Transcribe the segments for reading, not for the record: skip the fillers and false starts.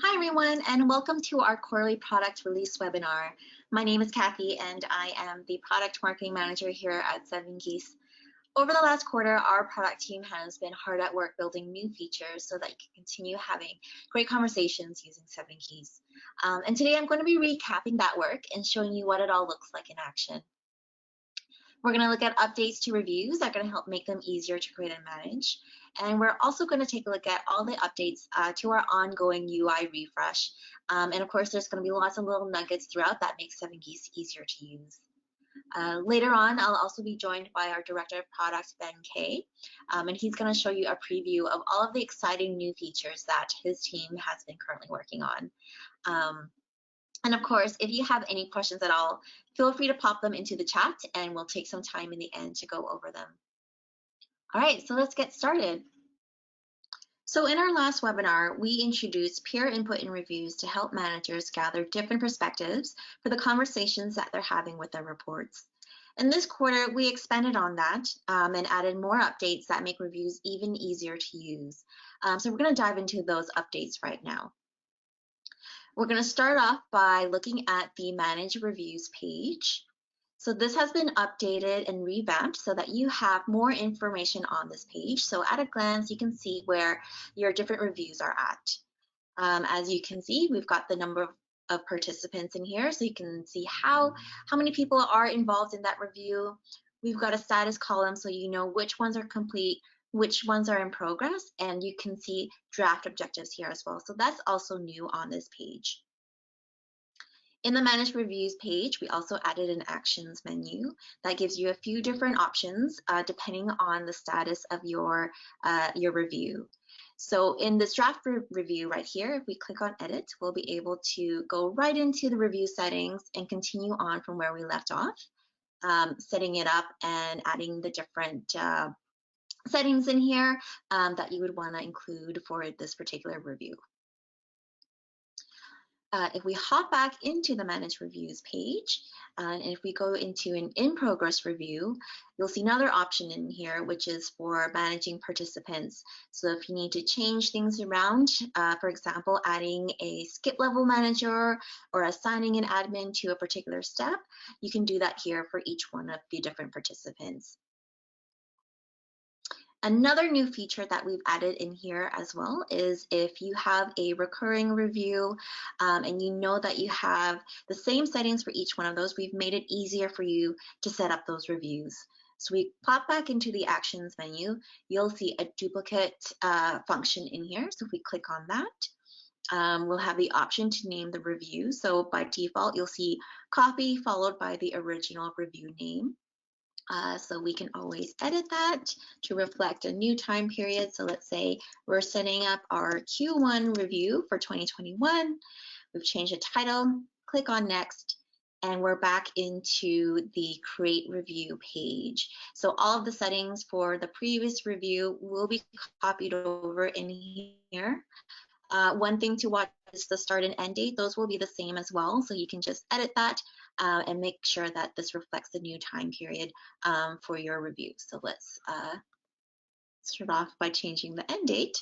Hi everyone, and welcome to our quarterly product release webinar. My name is Kathy, and I am the product marketing manager here at 7Geese. Over the last quarter, our product team has been hard at work building new features so that you can continue having great conversations using 7Geese. And today I'm going to be recapping that work and showing you what it all looks like in action. We're going to look at updates to reviews that are going to help make them easier to create and manage. And we're also going to take a look at all the updates to our ongoing UI refresh. And of course, there's going to be lots of little nuggets throughout that make 7Geese easier to use. Later on, I'll also be joined by our Director of Product, Ben Kay, and he's going to show you a preview of all of the exciting new features that his team has been currently working on. And of course, if you have any questions at all, feel free to pop them into the chat and we'll take some time in the end to go over them. All right, so let's get started. So in our last webinar, we introduced peer input and reviews to help managers gather different perspectives for the conversations that they're having with their reports. In this quarter, we expanded on that and added more updates that make reviews even easier to use. So we're going to dive into those updates right now. We're going to start off by looking at the Manage Reviews page. So this has been updated and revamped so that you have more information on this page. So at a glance, you can see where your different reviews are at. As you can see, we've got the number of participants in here, so you can see how many people are involved in that review. We've got a status column so you know which ones are complete, which ones are in progress, and you can see draft objectives here as well. So that's also new on this page. In the Manage Reviews page, we also added an Actions menu that gives you a few different options depending on the status of your review. So in this draft review right here, if we click on Edit, we'll be able to go right into the review settings and continue on from where we left off, setting it up and adding the different settings in here that you would want to include for this particular review. If we hop back into the Manage Reviews page, and if we go into an in-progress review, you'll see another option in here, which is for managing participants. So if you need to change things around, for example, adding a skip level manager or assigning an admin to a particular step, you can do that here for each one of the different participants. Another new feature that we've added in here as well is if you have a recurring review and you know that you have the same settings for each one of those, we've made it easier for you to set up those reviews. So we pop back into the Actions menu, you'll see a duplicate function in here. So if we click on that, we'll have the option to name the review. So by default, you'll see copy followed by the original review name. So we can always edit that to reflect a new time period. So let's say we're setting up our Q1 review for 2021. We've changed the title, click on Next, and we're back into the Create Review page. So all of the settings for the previous review will be copied over in here. One thing to watch is the start and end date. Those will be the same as well. So you can just edit that and make sure that this reflects the new time period for your review. So let's start off by changing the end date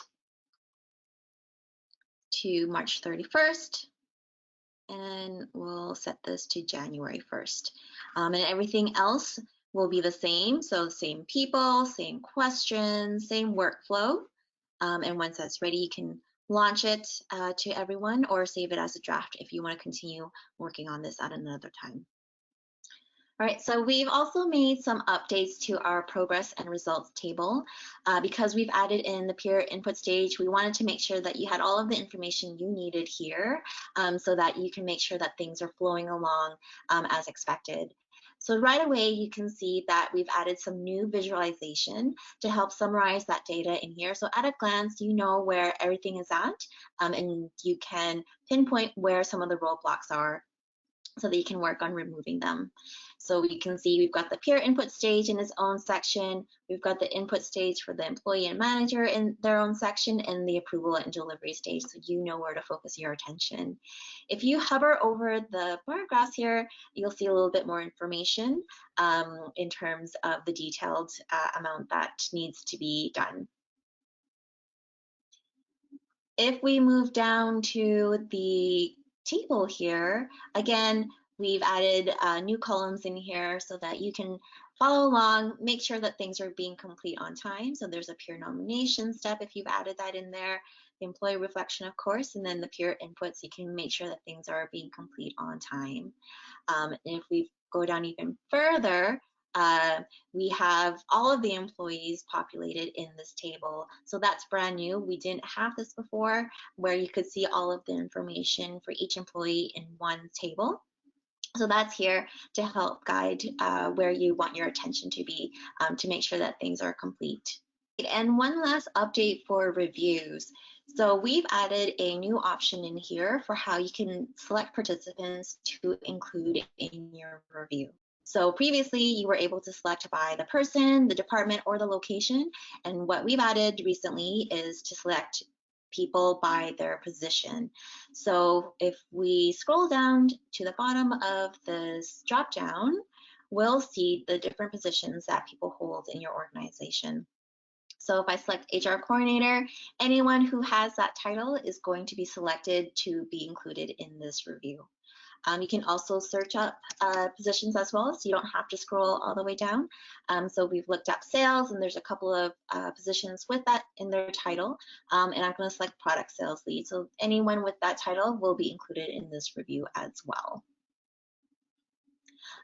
to March 31st. And we'll set this to January 1st. And everything else will be the same. So same people, same questions, same workflow. And once that's ready, you can launch it to everyone or save it as a draft if you want to continue working on this at another time. All right, so we've also made some updates to our progress and results table. Because we've added in the peer input stage, we wanted to make sure that you had all of the information you needed here so that you can make sure that things are flowing along as expected. So right away, you can see that we've added some new visualization to help summarize that data in here. So at a glance, you know where everything is at, and you can pinpoint where some of the roadblocks are so that you can work on removing them. So you can see we've got the peer input stage in its own section. We've got the input stage for the employee and manager in their own section, and the approval and delivery stage, so you know where to focus your attention. If you hover over the bar graphs here, you'll see a little bit more information in terms of the detailed amount that needs to be done. If we move down to the table here, again, we've added new columns in here so that you can follow along, make sure that things are being complete on time. So there's a peer nomination step if you've added that in there, the employee reflection, of course, and then the peer input so you can make sure that things are being complete on time. And if we go down even further, uh, we have all of the employees populated in this table. So that's brand new. We didn't have this before, where you could see all of the information for each employee in one table. So that's here to help guide where you want your attention to be to make sure that things are complete. And one last update for reviews. So we've added a new option in here for how you can select participants to include in your review. So previously you were able to select by the person, the department, or the location. And what we've added recently is to select people by their position. So if we scroll down to the bottom of this drop down, we'll see the different positions that people hold in your organization. So if I select HR coordinator, anyone who has that title is going to be selected to be included in this review. You can also search up positions as well, so you don't have to scroll all the way down. So we've looked up sales, and there's a couple of positions with that in their title, and I'm going to select product sales lead. So anyone with that title will be included in this review as well.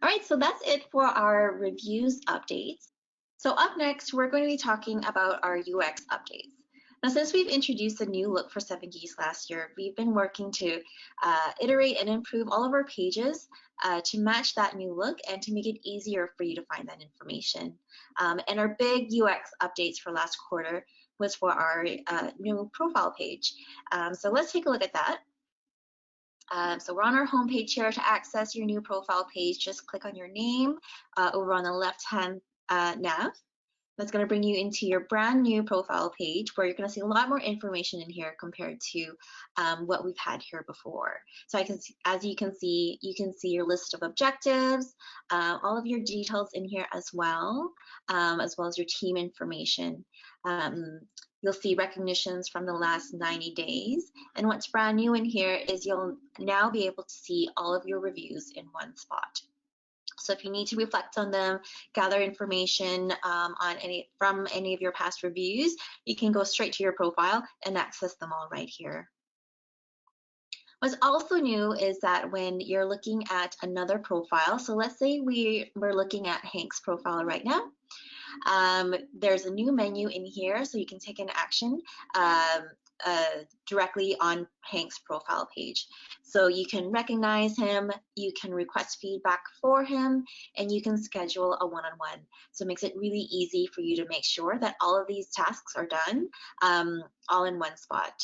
All right, so that's it for our reviews updates. So up next, we're going to be talking about our UX updates. Now, since we've introduced a new look for 7Geese last year, we've been working to iterate and improve all of our pages to match that new look and to make it easier for you to find that information. And our big UX updates for last quarter was for our new profile page. So let's take a look at that. So we're on our homepage here. To access your new profile page, just click on your name over on the left-hand nav. That's going to bring you into your brand new profile page where you're going to see a lot more information in here compared to what we've had here before. So as you can see your list of objectives, all of your details in here as well as your team information. You'll see recognitions from the last 90 days. And what's brand new in here is you'll now be able to see all of your reviews in one spot. So if you need to reflect on them, gather information from any of your past reviews, you can go straight to your profile and access them all right here. What's also new is that when you're looking at another profile, so let's say we're looking at Hank's profile right now, there's a new menu in here, so you can take an action directly on Hank's profile page. So you can recognize him, you can request feedback for him, and you can schedule a one-on-one. So it makes it really easy for you to make sure that all of these tasks are done all in one spot.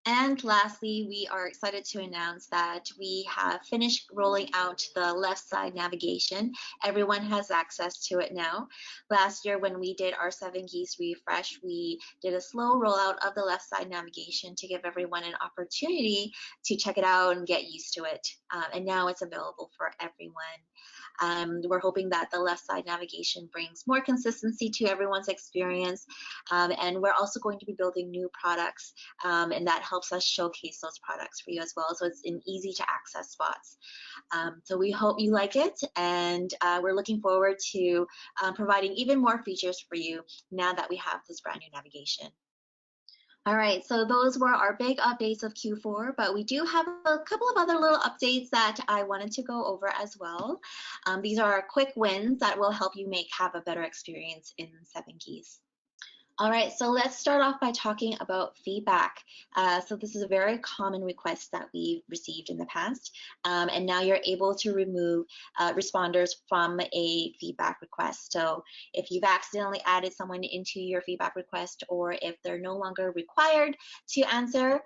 And lastly, we are excited to announce that we have finished rolling out the left side navigation. Everyone has access to it now. Last year when we did our 7Geese refresh, we did a slow rollout of the left side navigation to give everyone an opportunity to check it out and get used to it. And now it's available for everyone. We're hoping that the left side navigation brings more consistency to everyone's experience. And we're also going to be building new products, and that helps us showcase those products for you as well. So it's in easy to access spots. So we hope you like it, and we're looking forward to providing even more features for you now that we have this brand new navigation. All right, so those were our big updates of Q4, but we do have a couple of other little updates that I wanted to go over as well. These are quick wins that will help you have a better experience in 7Geese. All right, so let's start off by talking about feedback. So this is a very common request that we've received in the past, and now you're able to remove responders from a feedback request. So if you've accidentally added someone into your feedback request, or if they're no longer required to answer,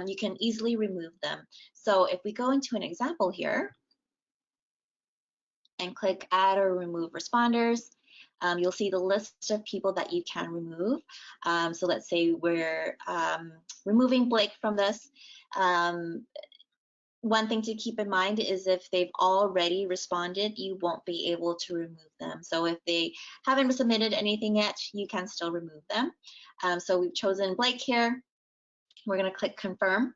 you can easily remove them. So if we go into an example here and click add or remove responders, you'll see the list of people that you can remove. So let's say we're removing Blake from this. One thing to keep in mind is if they've already responded, you won't be able to remove them. So if they haven't submitted anything yet, you can still remove them. So we've chosen Blake here. We're going to click confirm.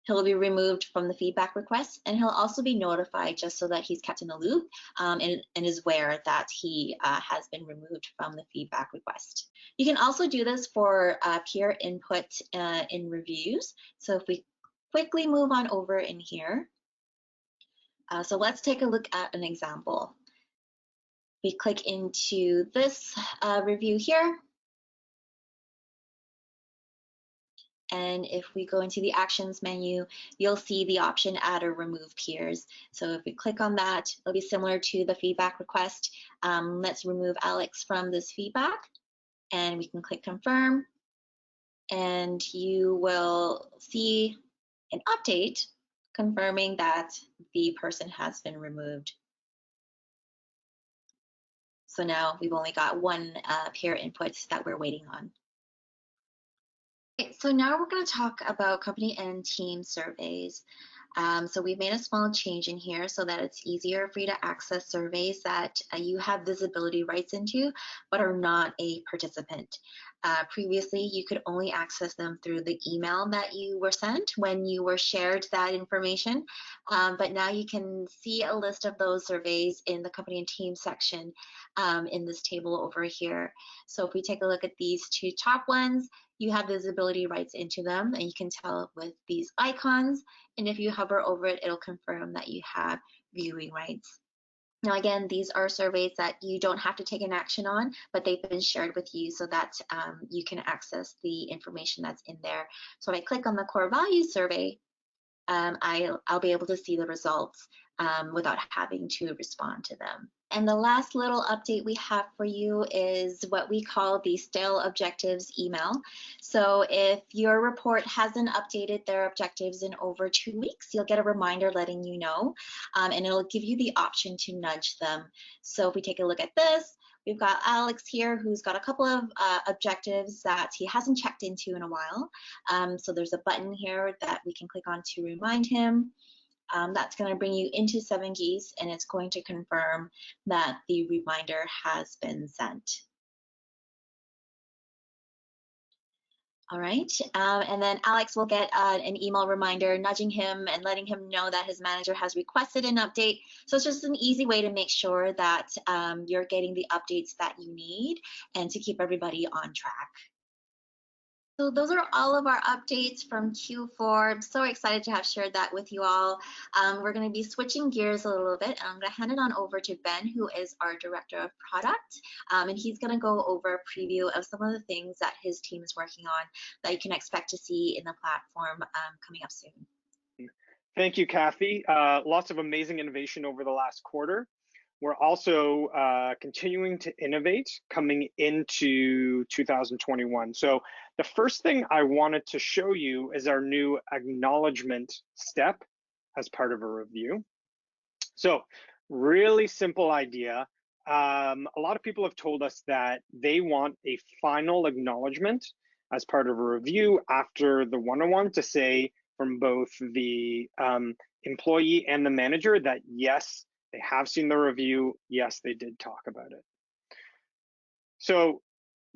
He'll be removed from the feedback request, and he'll also be notified just so that he's kept in the loop and is aware that he has been removed from the feedback request. You can also do this for peer input in reviews. So if we quickly move on over in here, so let's take a look at an example. We click into this review here. And if we go into the actions menu, you'll see the option add or remove peers. So if we click on that, it'll be similar to the feedback request. Let's remove Alex from this feedback, and we can click confirm. And you will see an update confirming that the person has been removed. So now we've only got one peer input that we're waiting on. Okay, so now we're going to talk about company and team surveys. So we've made a small change in here so that it's easier for you to access surveys that you have visibility rights into, but are not a participant. Previously, you could only access them through the email that you were sent when you were shared that information. But now you can see a list of those surveys in the company and team section in this table over here. So if we take a look at these two top ones, you have visibility rights into them, and you can tell with these icons. And if you hover over it, it'll confirm that you have viewing rights. Now, again, these are surveys that you don't have to take an action on, but they've been shared with you so that you can access the information that's in there. So if I click on the core values survey, I'll be able to see the results without having to respond to them. And the last little update we have for you is what we call the stale objectives email. So if your report hasn't updated their objectives in over 2 weeks, you'll get a reminder letting you know, and it'll give you the option to nudge them. So if we take a look at this, we've got Alex here who's got a couple of objectives that he hasn't checked into in a while. So there's a button here that we can click on to remind him. That's going to bring you into 7Geese, and it's going to confirm that the reminder has been sent. All right, and then Alex will get an email reminder nudging him and letting him know that his manager has requested an update. So it's just an easy way to make sure that you're getting the updates that you need and to keep everybody on track. So those are all of our updates from Q4. I'm so excited to have shared that with you all. We're going to be switching gears a little bit, and I'm going to hand it on over to Ben, who is our Director of Product, and he's going to go over a preview of some of the things that his team is working on that you can expect to see in the platform coming up soon. Thank you, Kathy. Lots of amazing innovation over the last quarter. We're also continuing to innovate coming into 2021. So the first thing I wanted to show you is our new acknowledgement step as part of a review. So really simple idea. A lot of people have told us that they want a final acknowledgement as part of a review after the one-on-one to say from both the employee and the manager that yes, they have seen the review, yes, they did talk about it. So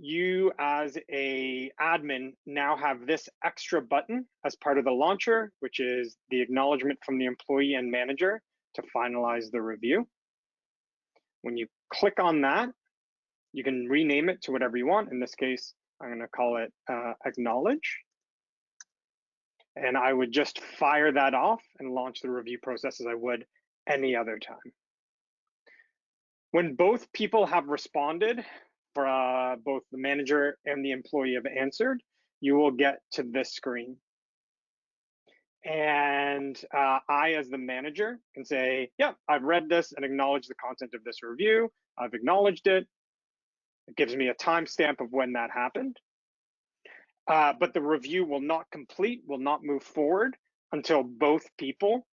you as a admin now have this extra button as part of the launcher, which is the acknowledgement from the employee and manager to finalize the review. When you click on that, you can rename it to whatever you want. In this case, I'm going to call it acknowledge. And I would just fire that off and launch the review process as I would any other time. When both people have responded, for both the manager and the employee have answered, you will get to this screen. And I, as the manager, can say, yeah, I've read this and acknowledged the content of this review. I've acknowledged it. It gives me a timestamp of when that happened. But the review will not complete, will not move forward until both people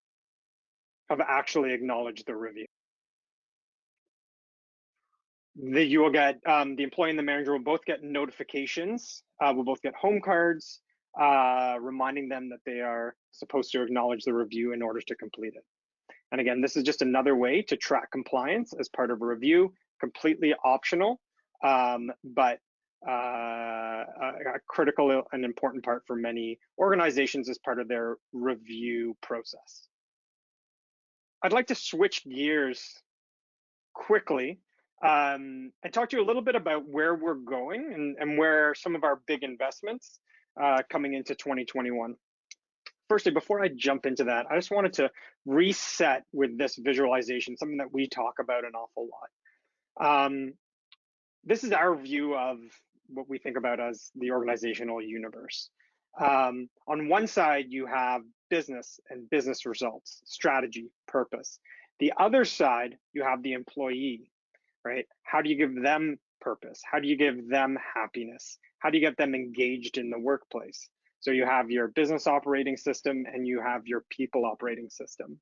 have actually acknowledged the review. You will get, the employee and the manager will both get notifications, will both get home cards, reminding them that they are supposed to acknowledge the review in order to complete it. And again, this is just another way to track compliance as part of a review, completely optional, but a critical and important part for many organizations as part of their review process. I'd like to switch gears quickly and talk to you a little bit about where we're going and where some of our big investments coming into 2021. Firstly, before I jump into that, I just wanted to reset with this visualization, something that we talk about an awful lot. This is our view of what we think about as the organizational universe. On one side, you have business and business results, strategy, purpose. The other side, you have the employee, right? How do you give them purpose? How do you give them happiness? How do you get them engaged in the workplace? So you have your business operating system and you have your people operating system.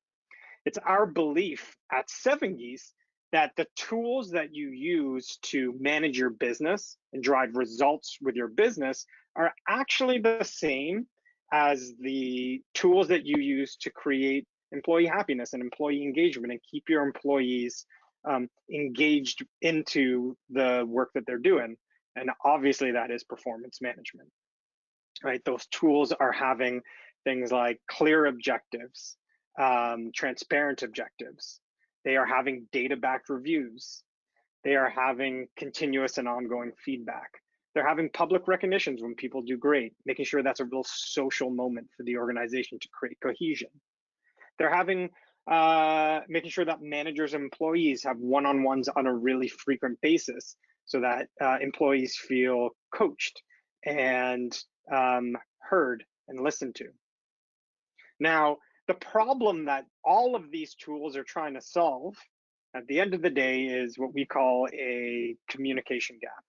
It's our belief at 7Geese that the tools that you use to manage your business and drive results with your business are actually the same as the tools that you use to create employee happiness and employee engagement and keep your employees engaged into the work that they're doing. And obviously that is performance management, right? Those tools are having things like clear objectives, transparent objectives. They are having data-backed reviews. They are having continuous and ongoing feedback. They're having public recognitions when people do great, making sure that's a real social moment for the organization to create cohesion. They're having making sure that managers and employees have one-on-ones on a really frequent basis so that employees feel coached and heard and listened to. Now, the problem that all of these tools are trying to solve at the end of the day is what we call a communication gap.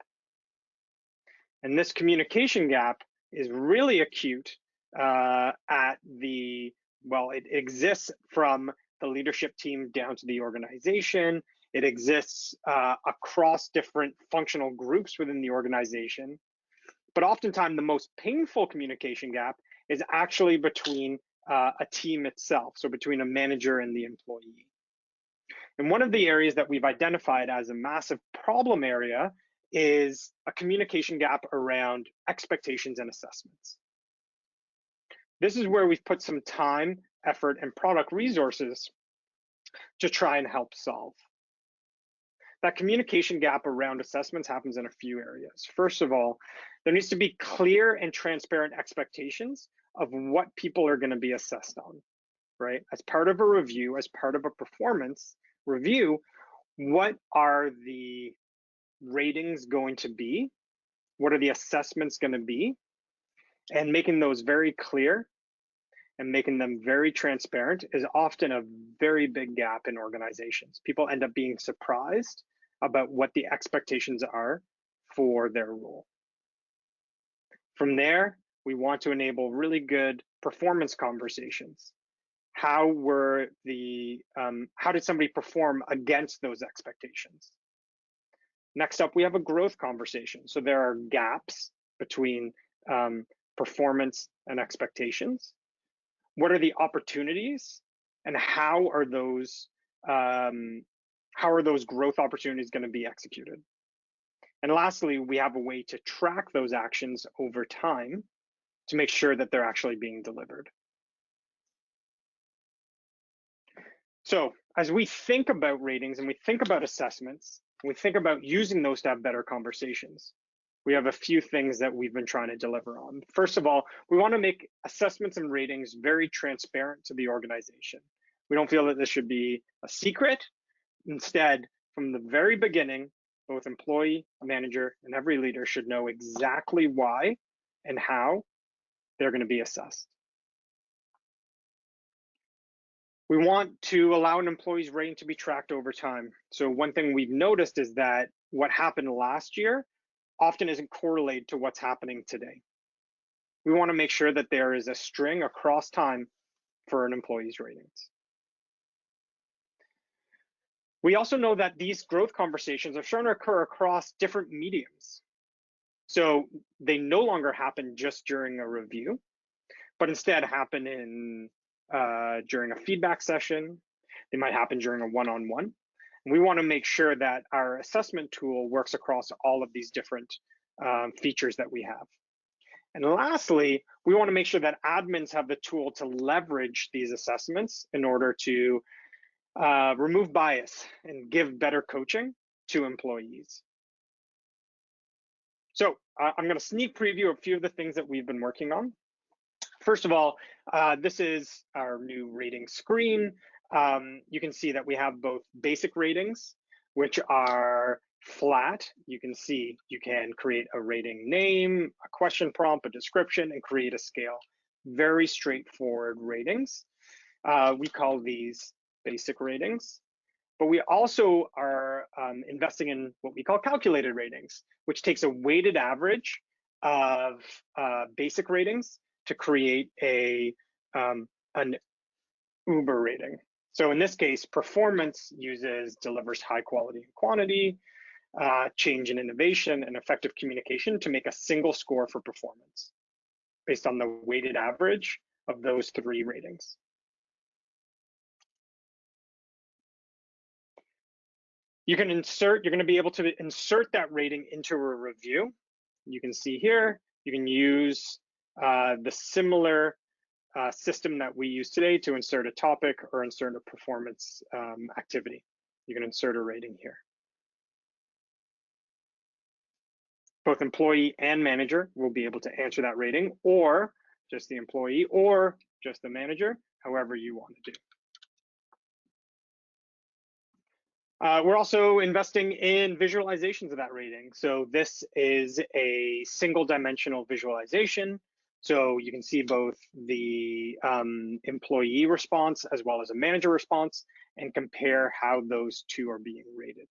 And this communication gap is really acute it exists from the leadership team down to the organization. It exists across different functional groups within the organization. But oftentimes the most painful communication gap is actually between a team itself, so between a manager and the employee. And one of the areas that we've identified as a massive problem area is a communication gap around expectations and assessments. This is where we've put some time, effort, and product resources to try and help solve. That communication gap around assessments happens in a few areas. First of all, there needs to be clear and transparent expectations of what people are going to be assessed on, right? As part of a review, as part of a performance review, what are the ratings going to be? What are the assessments going to be? And making those very clear and making them very transparent is often a very big gap in organizations. People end up being surprised about what the expectations are for their role. From there, we want to enable really good performance conversations. How did somebody perform against those expectations? Next up, we have a growth conversation. So there are gaps between performance and expectations. What are the opportunities, and how are those growth opportunities going to be executed? And lastly, we have a way to track those actions over time to make sure that they're actually being delivered. So as we think about ratings and we think about assessments, we think about using those to have better conversations, we have a few things that we've been trying to deliver on. First of all, we want to make assessments and ratings very transparent to the organization. We don't feel that this should be a secret. Instead, from the very beginning, both employee, manager, and every leader should know exactly why and how they're going to be assessed. We want to allow an employee's rating to be tracked over time. So one thing we've noticed is that what happened last year often isn't correlated to what's happening today. We want to make sure that there is a string across time for an employee's ratings. We also know that these growth conversations are starting to occur across different mediums. So they no longer happen just during a review, but instead happen during a feedback session. They might happen during a one-on-one. We want to make sure that our assessment tool works across all of these different features that we have. And lastly, we want to make sure that admins have the tool to leverage these assessments in order to remove bias and give better coaching to employees. So I'm going to sneak preview a few of the things that we've been working on. First of all, this is our new rating screen. You can see that we have both basic ratings, which are flat. You can see you can create a rating name, a question prompt, a description, and create a scale. Very straightforward ratings. We call these basic ratings. But we also are investing in what we call calculated ratings, which takes a weighted average of basic ratings to create an Uber rating. So in this case, performance delivers high quality and quantity, change in innovation, and effective communication to make a single score for performance based on the weighted average of those three ratings. You're going to be able to insert that rating into a review. You can see here, you can use the similar system that we use today to insert a topic or insert a performance activity. You can insert a rating here. Both employee and manager will be able to answer that rating, or just the employee, or just the manager, however you want to do. We're also investing in visualizations of that rating. So this is a single dimensional visualization. So you can see both the employee response as well as a manager response and compare how those two are being rated.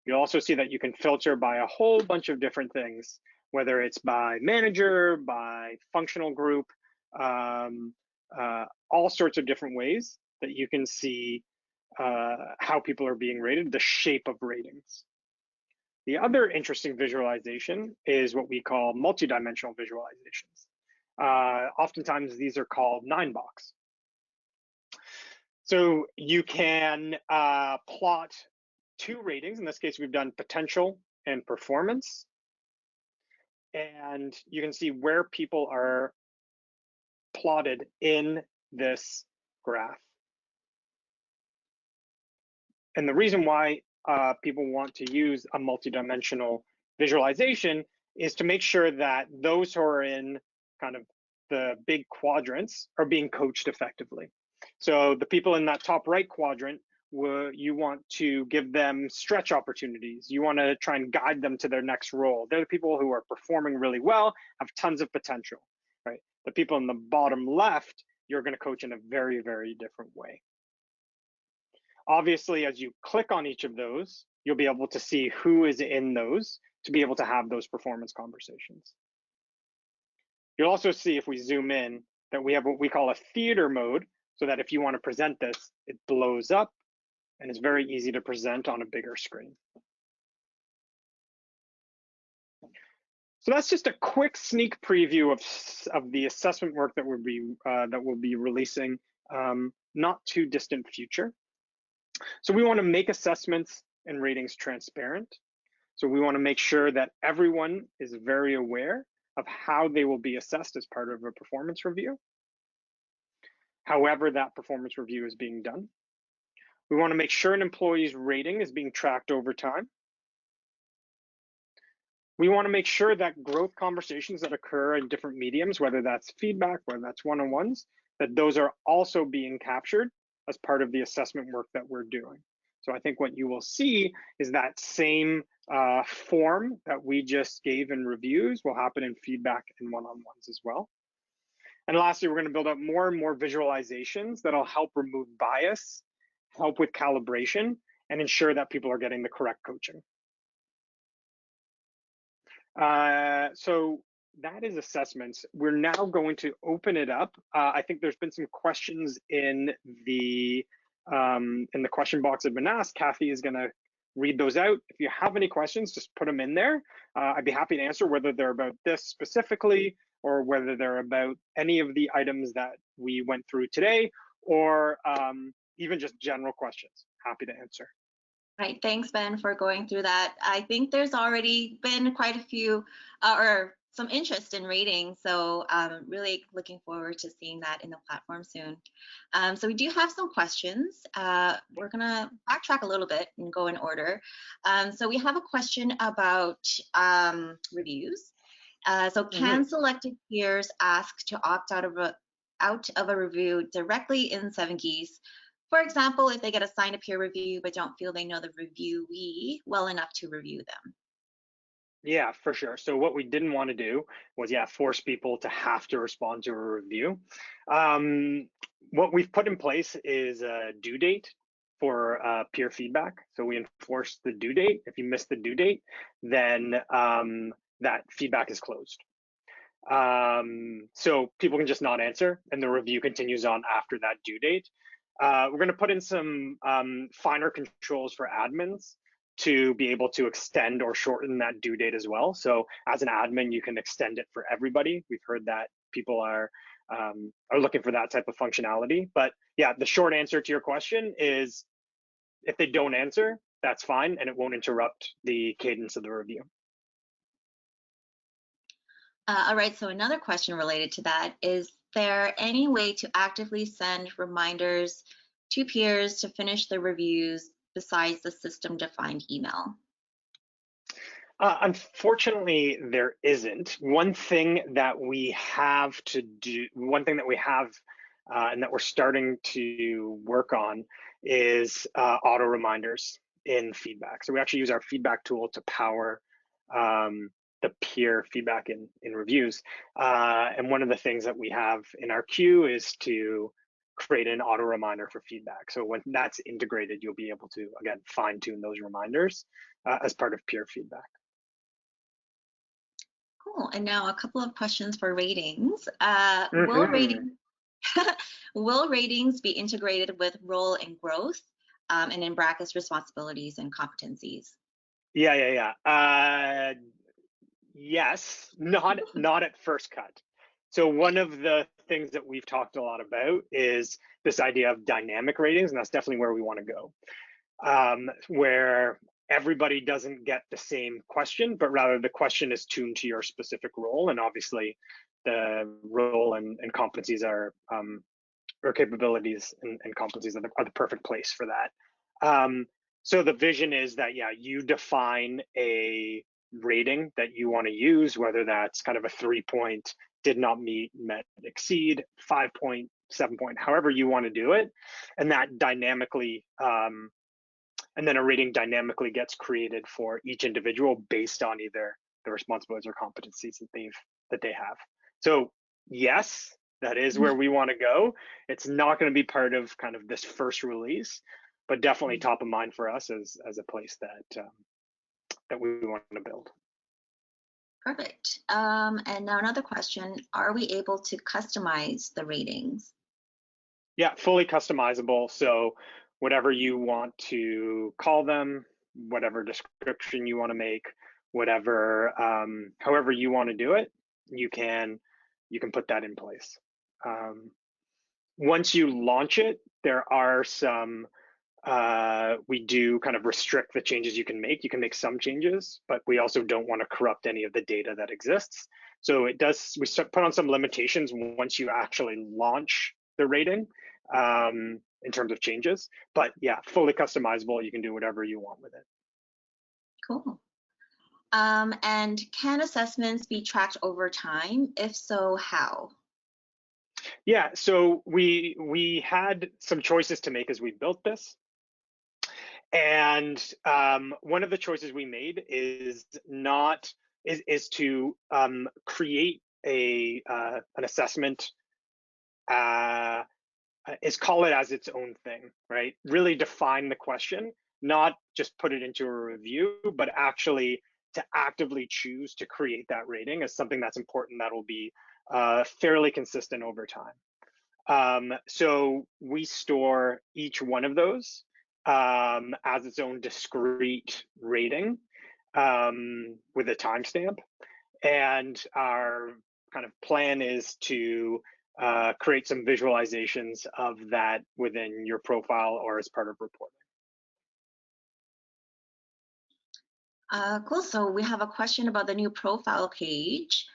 You'll also see that you can filter by a whole bunch of different things, whether it's by manager, by functional group, all sorts of different ways that you can see how people are being rated, the shape of ratings. The other interesting visualization is what we call multidimensional visualizations. Oftentimes these are called 9-box. So you can plot two ratings. In this case, we've done potential and performance. And you can see where people are plotted in this graph. And the reason why people want to use a multidimensional visualization is to make sure that those who are in kind of the big quadrants are being coached effectively. So the people in that top right quadrant, you want to give them stretch opportunities. You want to try and guide them to their next role. They're the people who are performing really well, have tons of potential, right? The people in the bottom left, you're going to coach in a very, very different way. Obviously, as you click on each of those, you'll be able to see who is in those to be able to have those performance conversations. You'll also see, if we zoom in, that we have what we call a theater mode, so that if you want to present this, it blows up and it's very easy to present on a bigger screen. So that's just a quick sneak preview of the assessment work that we'll be releasing not too distant future. So we want to make assessments and ratings transparent. So we want to make sure that everyone is very aware of how they will be assessed as part of a performance review, however that performance review is being done. We want to make sure an employee's rating is being tracked over time. We want to make sure that growth conversations that occur in different mediums, whether that's feedback, whether that's one-on-ones, that those are also being captured as part of the assessment work that we're doing. So I think what you will see is that same form that we just gave in reviews will happen in feedback and one-on-ones as well. And lastly, we're going to build up more and more visualizations that'll help remove bias, help with calibration, and ensure that people are getting the correct coaching. So that is assessments. We're now going to open it up. I think there's been some questions in the question box that have been asked. Kathy is going to read those out. If you have any questions, just put them in there. I'd be happy to answer, whether they're about this specifically or whether they're about any of the items that we went through today, or even just general questions. Happy to answer. Right. Thanks, Ben, for going through that. I think there's already been quite a few or some interest in ratings. So really looking forward to seeing that in the platform soon. So we do have some questions. We're going to backtrack a little bit and go in order. So we have a question about reviews. So Mhm. can selected peers ask to opt out of a review directly in 7Geese? For example, if they get assigned a peer review but don't feel they know the reviewee well enough to review them. Yeah, for sure. So what we didn't want to do was, yeah, force people to have to respond to a review. Um, what we've put in place is a due date for peer feedback. So we enforce the due date. If you miss the due date, then that feedback is closed. So people can just not answer, and the review continues on after that due date. We're going to put in some finer controls for admins to be able to extend or shorten that due date as well. So as an admin, you can extend it for everybody. We've heard that people are looking for that type of functionality. But yeah, the short answer to your question is if they don't answer, that's fine, and it won't interrupt the cadence of the review. All right, so another question related to that, is there any way to actively send reminders to peers to finish their reviews besides the system defined email? Unfortunately, there isn't. One thing that we have to do, one thing that we have and that we're starting to work on is auto reminders in feedback. So we actually use our feedback tool to power the peer feedback in reviews. And one of the things that we have in our queue is to create an auto reminder for feedback. So when that's integrated, you'll be able to, again, fine tune those reminders as part of peer feedback. Cool. And now a couple of questions for ratings. Will Hmm. ratings will ratings be integrated with role and growth, and in brackets responsibilities and competencies? Yeah. Yes, not at first cut. So one of the things that we've talked a lot about is this idea of dynamic ratings, and that's definitely where we want to go. Where everybody doesn't get the same question, but rather the question is tuned to your specific role, and obviously the role and competencies are or capabilities and competencies are the perfect place for that. So the vision is that, yeah, you define a rating that you want to use, whether that's kind of a 3 point, did not meet, met, exceed, 5 point, 7 point, however you want to do it, and that dynamically and then a rating dynamically gets created for each individual based on either the responsibilities or competencies that they have. So yes, that is where we want to go. It's not going to be part of kind of this first release, but definitely top of mind for us as a place that we want to build. Perfect. And now another question, are we able to customize the ratings? Yeah, fully customizable. So whatever you want to call them, whatever description you want to make, whatever however you want to do it, you can put that in place. Um, Once you launch it, there are some we do kind of restrict the changes you can make. You can make some changes, but we also don't want to corrupt any of the data that exists. So we put on some limitations once you actually launch the rating in terms of changes. But yeah, fully customizable. You can do whatever you want with it. Cool. And can assessments be tracked over time? If so, how? Yeah, so we had some choices to make as we built this. And one of the choices we made is not is to create a an assessment uh, is call it as its own thing, right? Really define the question, not just put it into a review, but actually to actively choose to create that rating is something that's important that will be fairly consistent over time. So we store each one of those as its own discrete rating with a timestamp. And our kind of plan is to create some visualizations of that within your profile or as part of reporting. Cool. So we have a question about the new profile page.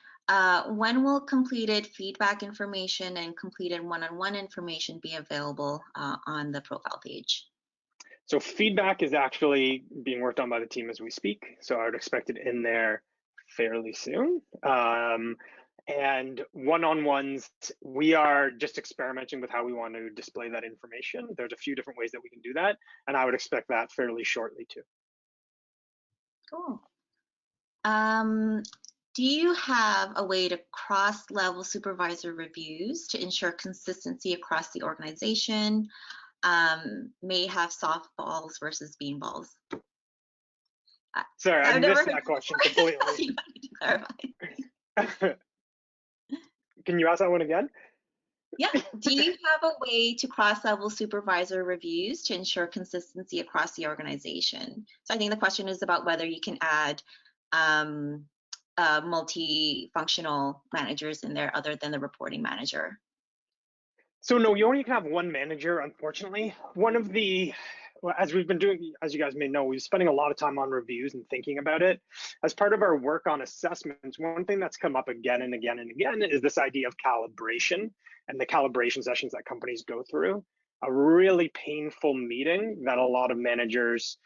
When will completed feedback information and completed one-on-one information be available on the profile page? So feedback is actually being worked on by the team as we speak. So I would expect it in there fairly soon. And one-on-ones, we are just experimenting with how we want to display that information. There's a few different ways that we can do that, and I would expect that fairly shortly too. Cool. Do you have a way to cross-level supervisor reviews to ensure consistency across the organization? May have softballs versus beanballs. Sorry, I I've never missed heard that question completely. you wanted to clarify. Can you ask that one again? Yeah. Do you have a way to cross-level supervisor reviews to ensure consistency across the organization? So I think the question is about whether you can add multi-functional managers in there other than the reporting manager. So no, you only can have one manager, unfortunately. One of the, well, as we've been doing, as you guys may know, we're spending a lot of time on reviews and thinking about it. As part of our work on assessments, one thing that's come up again and again and again is this idea of calibration and the calibration sessions that companies go through. A really painful meeting that a lot of managers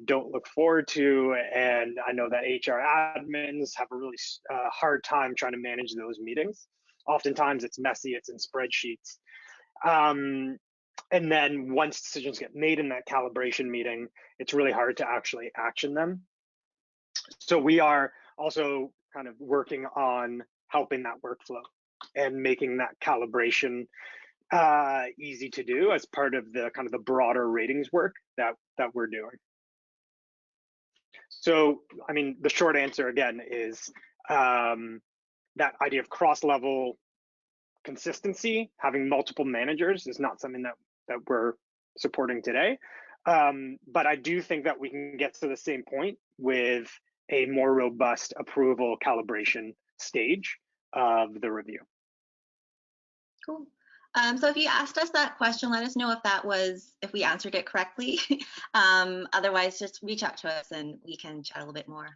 don't look forward to. And I know that HR admins have a really hard time trying to manage those meetings. Oftentimes it's messy, it's in spreadsheets. And then once decisions get made in that calibration meeting, it's really hard to actually action them. So we are also kind of working on helping that workflow and making that calibration easy to do as part of the kind of the broader ratings work that we're doing. So, I mean, the short answer again is that idea of cross-level consistency, having multiple managers is not something that we're supporting today. But I do think that we can get to the same point with a more robust approval calibration stage of the review. Cool. So if you asked us that question, let us know if we answered it correctly. Otherwise, just reach out to us and we can chat a little bit more.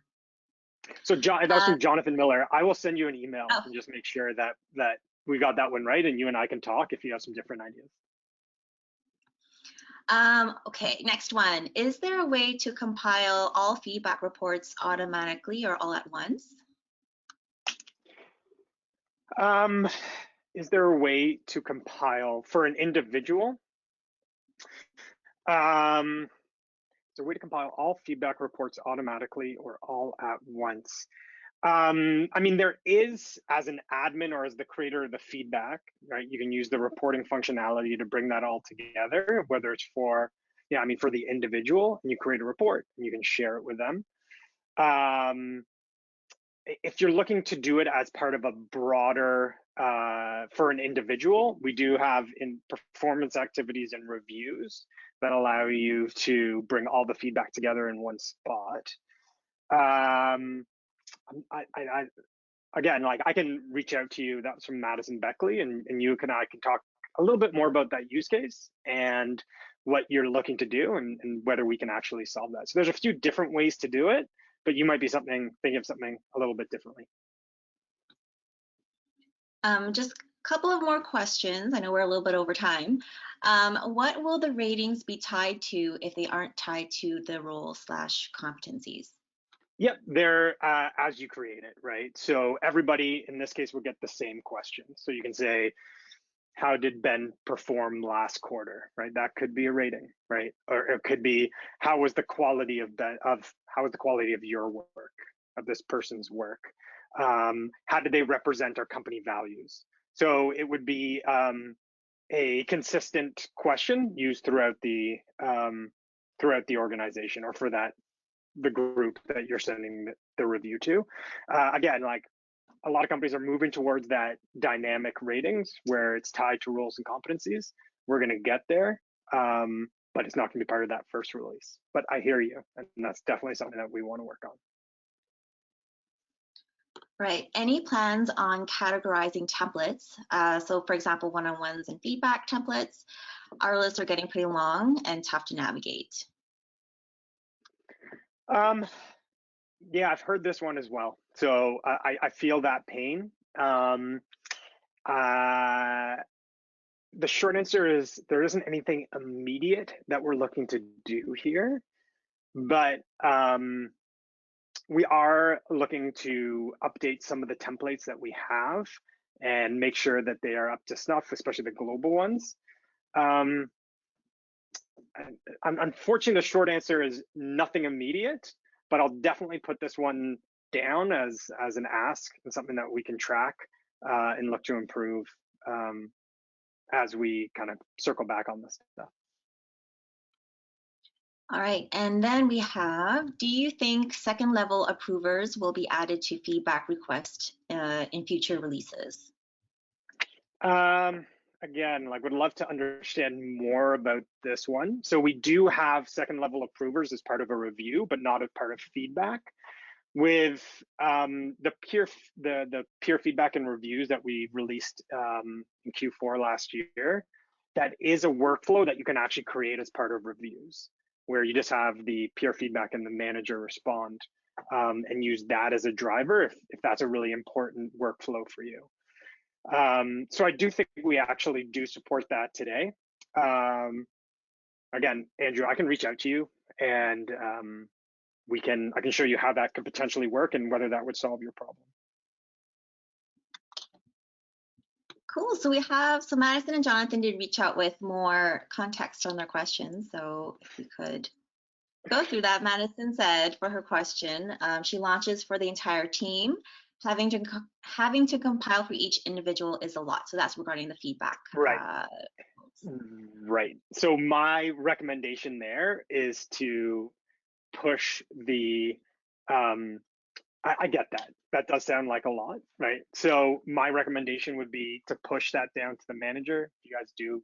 So that was from Jonathan Miller. I will send you an email Oh. and just make sure that we got that one right, and you and I can talk if you have some different ideas. Okay, next one. Is there a way to compile all feedback reports automatically or all at once? Is there a way to compile for an individual? Is there a way to compile all feedback reports automatically or all at once? I mean, there is, as an admin or as the creator of the feedback, right? You can use the reporting functionality to bring that all together, whether it's for, yeah, I mean, for the individual, and you create a report and you can share it with them. If you're looking to do it as part of a broader, for an individual, we do have in performance activities and reviews that allow you to bring all the feedback together in one spot. Again, like I can reach out to you. That's from Madison Beckley, and you and I can talk a little bit more about that use case and what you're looking to do and whether we can actually solve that. So there's a few different ways to do it, but you might be thinking of something a little bit differently. Just a couple of more questions. I know we're a little bit over time. What will the ratings be tied to if they aren't tied to the role/competencies? Yep, they're as you create it, right? So everybody in this case will get the same question. So you can say, how did Ben perform last quarter, right? That could be a rating, right? Or it could be, how was the quality of your work, of this person's work? How did they represent our company values? So it would be a consistent question used throughout the organization, or for the group that you're sending the review to. Again, like a lot of companies are moving towards that dynamic ratings where it's tied to roles and competencies. We're going to get there, but it's not going to be part of that first release. But I hear you, and that's definitely something that we want to work on. Right. Any plans on categorizing templates? So for example, one-on-ones and feedback templates. Our lists are getting pretty long and tough to navigate. Yeah, I've heard this one as well. So I feel that pain. Uh, the short answer is there isn't anything immediate that we're looking to do here, but we are looking to update some of the templates that we have and make sure that they are up to snuff, especially the global ones. Um, Unfortunately, the short answer is nothing immediate, but I'll definitely put this one down as an ask and something that we can track and look to improve as we kind of circle back on this stuff. All right, and then we have, do you think second level approvers will be added to feedback requests in future releases? Again, like would love to understand more about this one. So we do have second level approvers as part of a review, but not as part of feedback. With the peer feedback and reviews that we released in Q4 last year, that is a workflow that you can actually create as part of reviews, where you just have the peer feedback and the manager respond and use that as a driver if that's a really important workflow for you. So I do think we actually do support that today. Again, Andrew, I can reach out to you and I can show you how that could potentially work and whether that would solve your problem. Cool, so Madison and Jonathan did reach out with more context on their questions. So if we could go through that. Madison said for her question, she launches for the entire team. Having to compile for each individual is a lot. So that's regarding the feedback. Right. Right. So my recommendation there is to push the I get that. That does sound like a lot, right? So my recommendation would be to push that down to the manager. You guys do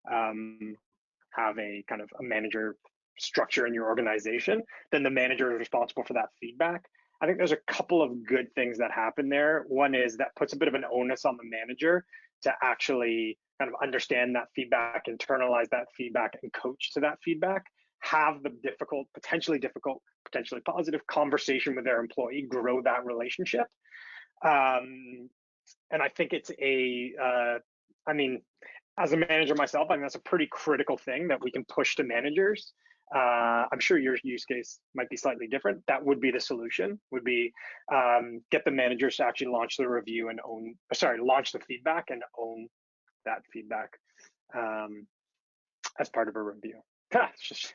have a kind of a manager structure in your organization, then the manager is responsible for that feedback. I think there's a couple of good things that happen there. One is that puts a bit of an onus on the manager to actually kind of understand that feedback, internalize that feedback, and coach to that feedback. Have the potentially positive conversation with their employee, grow that relationship. And I think it's I mean, as a manager myself, I mean, that's a pretty critical thing that we can push to managers. I'm sure your use case might be slightly different. That would be the solution, would be get the managers to actually launch the review and launch the feedback and own that feedback as part of a review. Just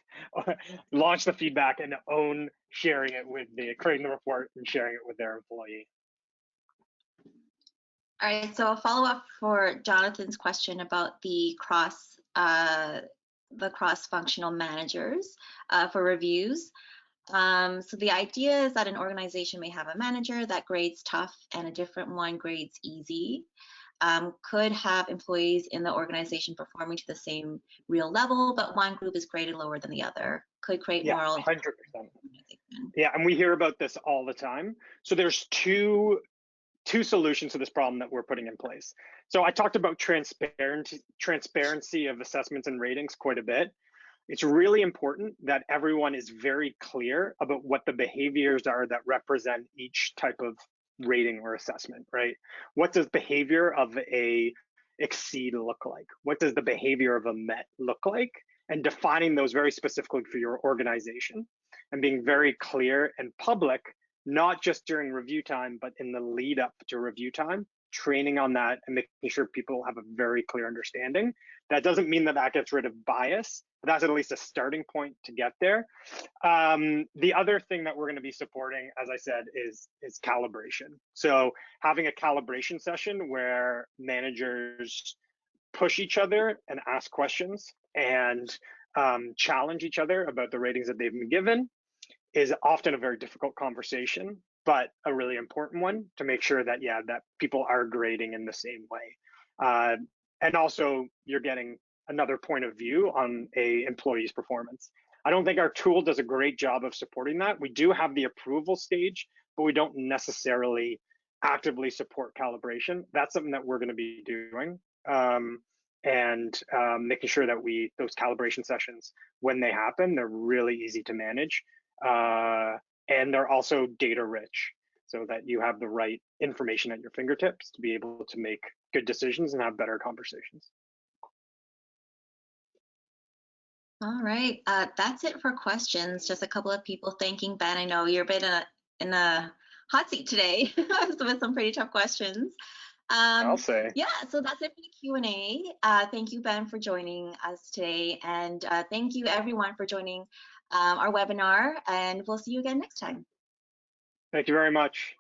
launch the feedback and own sharing it creating the report and sharing it with their employee. All right, so a follow-up for Jonathan's question about the cross-functional managers for reviews. So the idea is that an organization may have a manager that grades tough and a different one grades easy. Could have employees in the organization performing to the same real level, but one group is graded lower than the other. Could create moral. 100%. Yeah, and we hear about this all the time. So there's two solutions to this problem that we're putting in place. So I talked about transparency of assessments and ratings quite a bit. It's really important that everyone is very clear about what the behaviors are that represent each type of rating or assessment, right? What does behavior of a exceed look like? What does the behavior of a met look like? And defining those very specifically for your organization and being very clear and public, not just during review time, but in the lead up to review time, training on that and making sure people have a very clear understanding. That doesn't mean that gets rid of bias, but that's at least a starting point to get there. The other thing that we're going to be supporting, as I said, is calibration. So having a calibration session where managers push each other and ask questions and challenge each other about the ratings that they've been given is often a very difficult conversation, but a really important one to make sure that, that people are grading in the same way. And also you're getting another point of view on a employee's performance. I don't think our tool does a great job of supporting that. We do have the approval stage, but we don't necessarily actively support calibration. That's something that we're going to be doing. And making sure that those calibration sessions, when they happen, they're really easy to manage and they're also data rich so that you have the right information at your fingertips to be able to make good decisions and have better conversations. All right, that's it for questions. Just a couple of people thanking Ben. I know you're a bit in a hot seat today with some pretty tough questions. I'll say. Yeah, so that's it for the Q&A. Thank you, Ben, for joining us today, and thank you everyone for joining our webinar, and we'll see you again next time. Thank you very much.